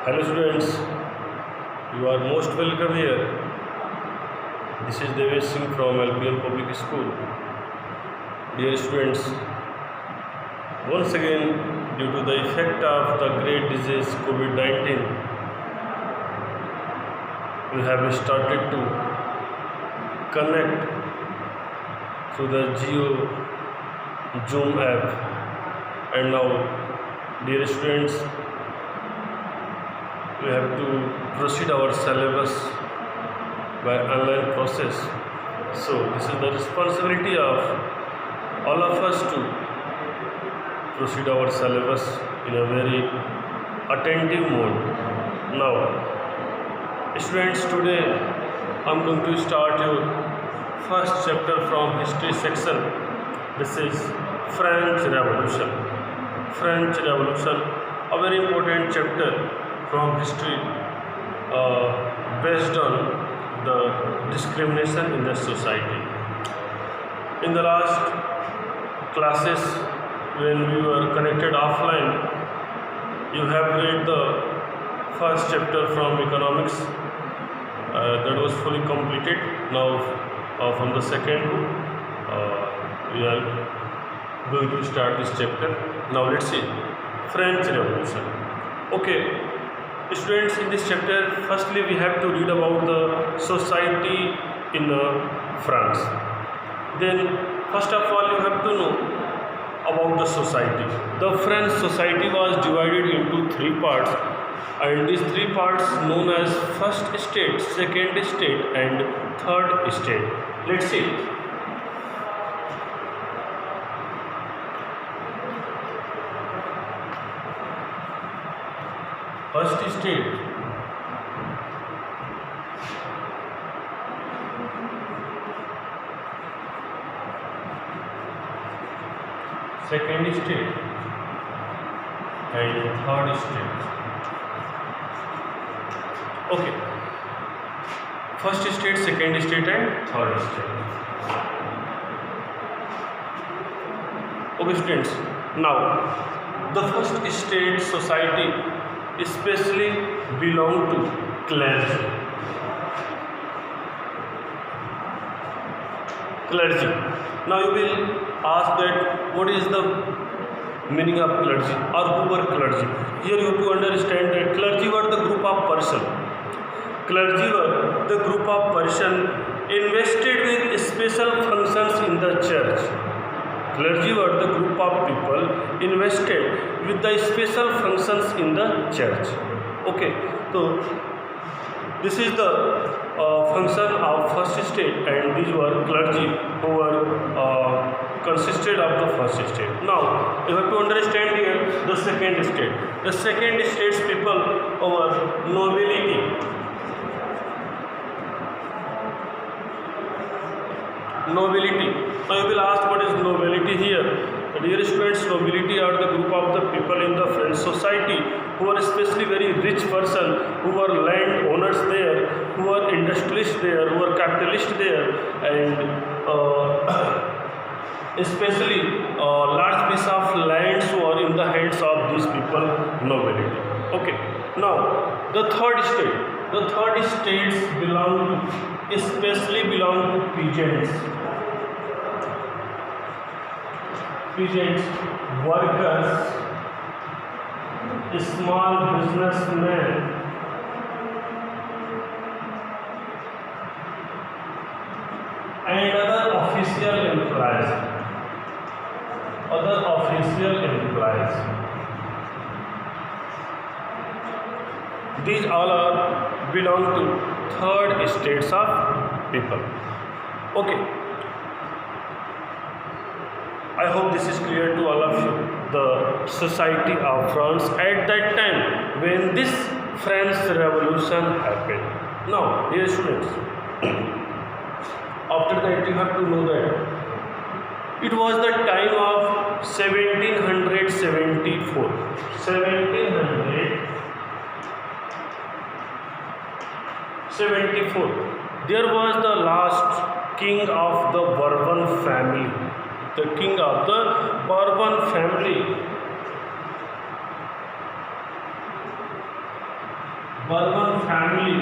Hello students, you are most welcome here. This is Devesh Singh from LPL Public School. Dear students, once again due to the effect of the great disease COVID-19, we have started to connect through the Geo Zoom app, and now dear students, we have to proceed our syllabus by online process. So this is the responsibility of all of us to proceed our syllabus in a very attentive mode. Now students, today I am going to start your first chapter from history section. This is French Revolution. French Revolution, a very important chapter from history based on the discrimination in the society. In the last classes, when we were connected offline, you have read the first chapter from economics that was fully completed. Now from the second we are going to start this chapter. Now let's see French Revolution. Okay, students, in this chapter firstly we have to read about the society in France. Then first of all you have to know about the society. The French society was divided into three parts, and these three parts known as first state, second state and third state. Let's see. First state, second state and third state. Okay, first state, second state and third state. Okay students, now the first state society especially belong to clergy. Clergy. Now you will ask that what is the meaning of clergy or who were clergy? Here you have to understand that clergy were the group of person. Clergy were the group of person invested with special functions in the church. Clergy were the group of people invested with the special functions in the church. Okay, so this is the function of first state, and these were clergy who were consisted of the first state. Now you have to understand here the second state. The second state's people were nobility. Nobility. Now you will ask what is nobility here. Dear students, nobility are the group of the people in the French society who are especially very rich person, who are land owners there, who are industrialists there, who are capitalists there, and especially large piece of lands were in the hands of these people, nobility. Okay. Now the third state. The third states especially belong to peasants. Peasants, workers, small businessmen, and other official employees. Other official employees. These all are belong to third states of people. Okay. I hope this is clear to all of you. The society of France at that time when this French Revolution happened. Now, dear students, after that you have to know that it was the time of 1774. 1774. There was the last king of the Bourbon family. The king of the Bourbon family Bourbon family,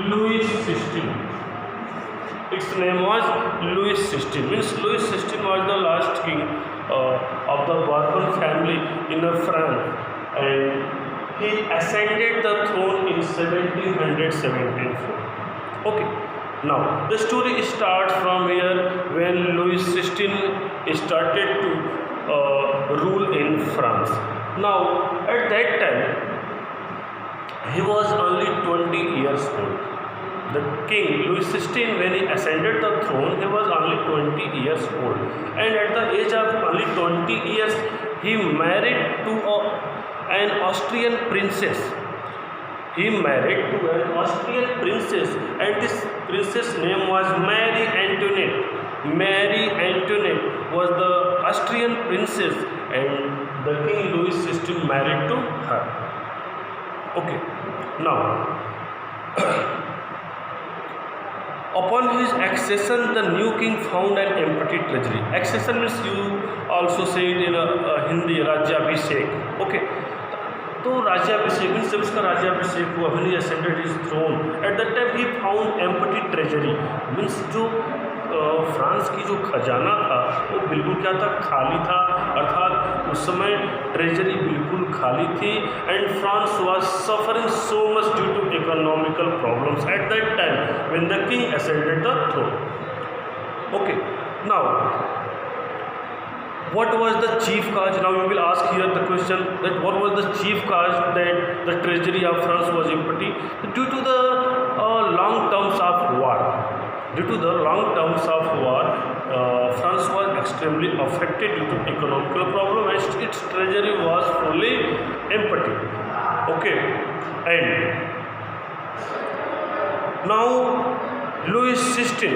Louis XVI. Its name was Louis XVI. Means Louis XVI was the last king of the Bourbon family in France, and he ascended the throne in 1774. Okay. Now the story starts from here when Louis XVI started to rule in France. Now at that time he was only 20 years old. The king Louis XVI, when he ascended the throne, he was only 20 years old. And at the age of only 20 years, he married to an Austrian princess. He married to an Austrian princess, and this princess name was Marie Antoinette. Marie Antoinette was the Austrian princess, and the king Louis XVI married to her. Okay, now upon his accession, the new king found an empty treasury. Accession means, you also say it in Hindi, Rajyabhishek. Okay, तो राज्याभिषेक means जब उसका राज्याभिषेक हुआ, when he ascended his throne, at that time he found empty treasury. Means जो France की जो खजाना था वो बिल्कुल क्या था, खाली था. अर्थात उस समय ट्रेजरी बिल्कुल खाली थी. And France was suffering so much due to economical problems at that time when the king ascended the throne. Okay, now what was the chief cause? Now you will ask here the question that what was the chief cause that the treasury of France was empty? Due to the long terms of war. Due to the long terms of war, France was extremely affected due to economical problem, and its treasury was fully empty. Okay, and now Louis XVI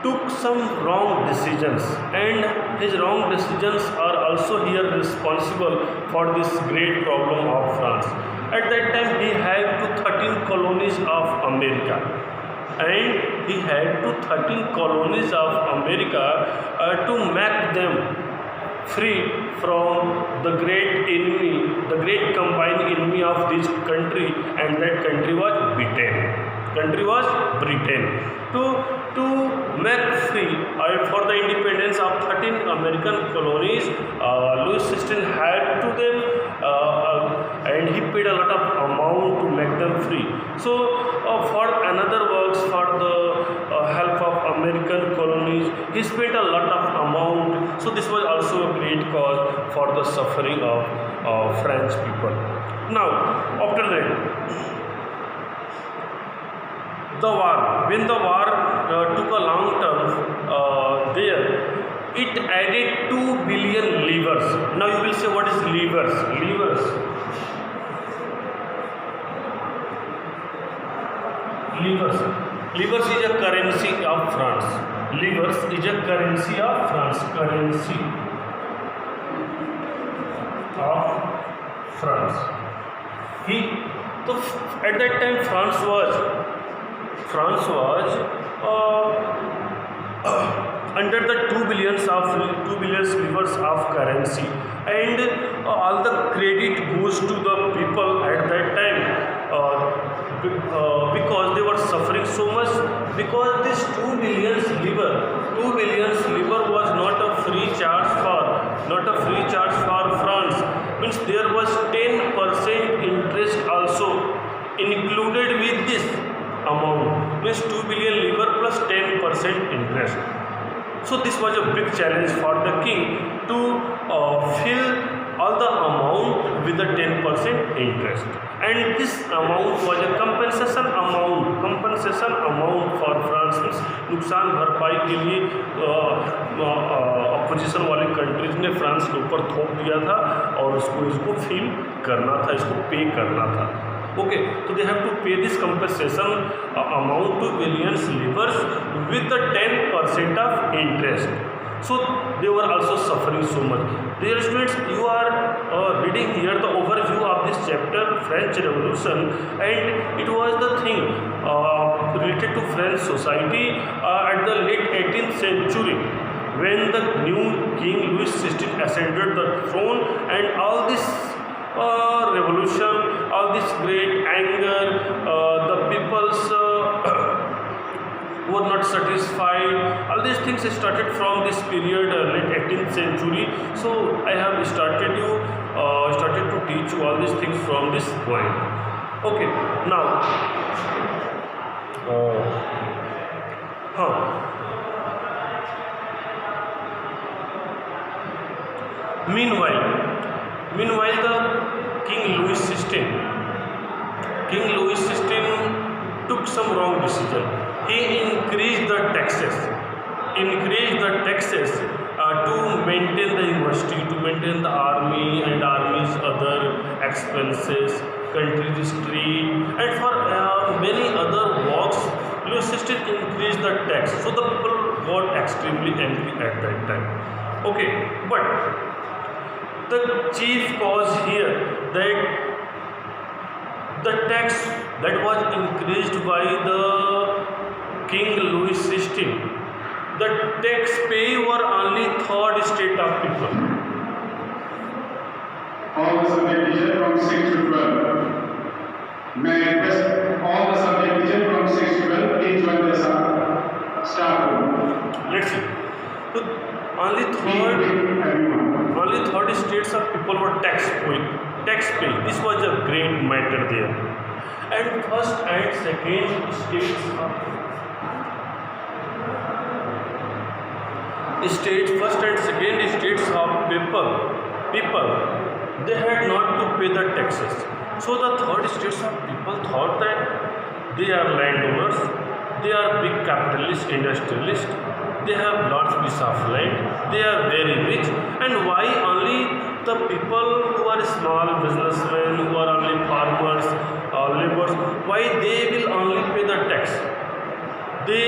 took some wrong decisions, and his wrong decisions are also here responsible for this great problem of France. At that time he had to 13 colonies of America, and he had to 13 colonies of America to make them free from the great enemy, the great combined enemy of this country, and that country was Britain. To make free for the independence of 13 American colonies, Louis XVI had to them, and he paid a lot of amount to make them free. So for another works, for the help of American colonies, he spent a lot of amount. So this was also a great cause for the suffering of French people. Now after that, the war, when the war took a long term, there it added 2 billion livres. Now you will say, what is livres? Livres is a currency of France. Livres is a currency of France. So at that time France was under the 2 billion livres of currency, and all the credit goes to the people at that time, because they were suffering so much, because this 2 billion livre was not a free charge for France. Means there was 10% interest also included with this amount. Means 2 billion livre plus 10% interest. So this was a big challenge for the king to fill all the amount with the 10% interest, and this amount was a compensation amount for France. नुकसान भरपाई के लिए opposition वाली countries ने France के ऊपर थोप दिया था, और इसको फिल करना था, इसको पे करना था. Okay, so they have to pay this compensation amount to billions livres with the 10% of interest. So they were also suffering so much. Dear students, you are reading here the overview of this chapter, French Revolution, and it was the thing related to French society at the late 18th century, when the new king Louis XVI ascended the throne, and all this revolution, all this great anger, the people's were not satisfied. All these things started from this period, late 18th century. So I have started to teach you all these things from this point. Okay, now, huh. Meanwhile, the King Louis XVI took some wrong decision. He increased the taxes to maintain the university, to maintain the army and army's other expenses, country history, and for many other works. Louis XVI increased the tax, so the people got extremely angry at that time. Okay, but the chief cause here that the tax that was increased by the King Louis XVI, the tax pay were only third state of people. All the subject teacher from 6 to 12. May I request all the subject teacher from 6 to 12 please join the staff room. Let's see. So only third states of people were tax pay. This was a great matter there. And first and second states of people, they had not to pay the taxes. So the third states of people thought that they are landowners, they are big capitalists, industrialists, they have large piece of land, they are very rich, and why only the people who are small businessmen, who are only farmers or laborers, why they will only pay the tax? They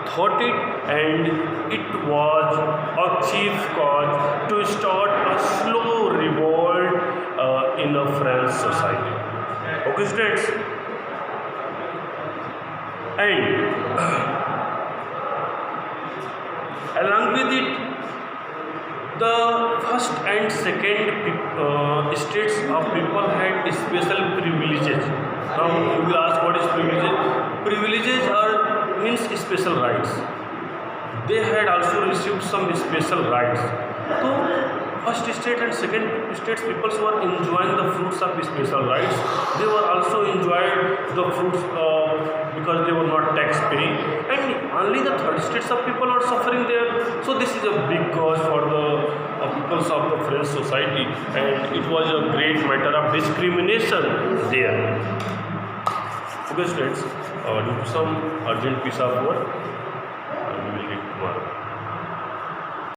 thought it, and it was a chief cause to start a slow revolt in a French society. Okay, students? And along with it, the first and second states of people had special privileges. Now you will ask, what is privileges? Privileges means special rights. They had also received some special rights. So first state and second states peoples were enjoying the fruits of special rights. They were also enjoying the fruits because they were not tax paying, and only the third states of people are suffering there. So this is a big cause for the peoples of the French society, and it was a great matter of discrimination there. Okay, students, due to some urgent piece of work, we will meet tomorrow.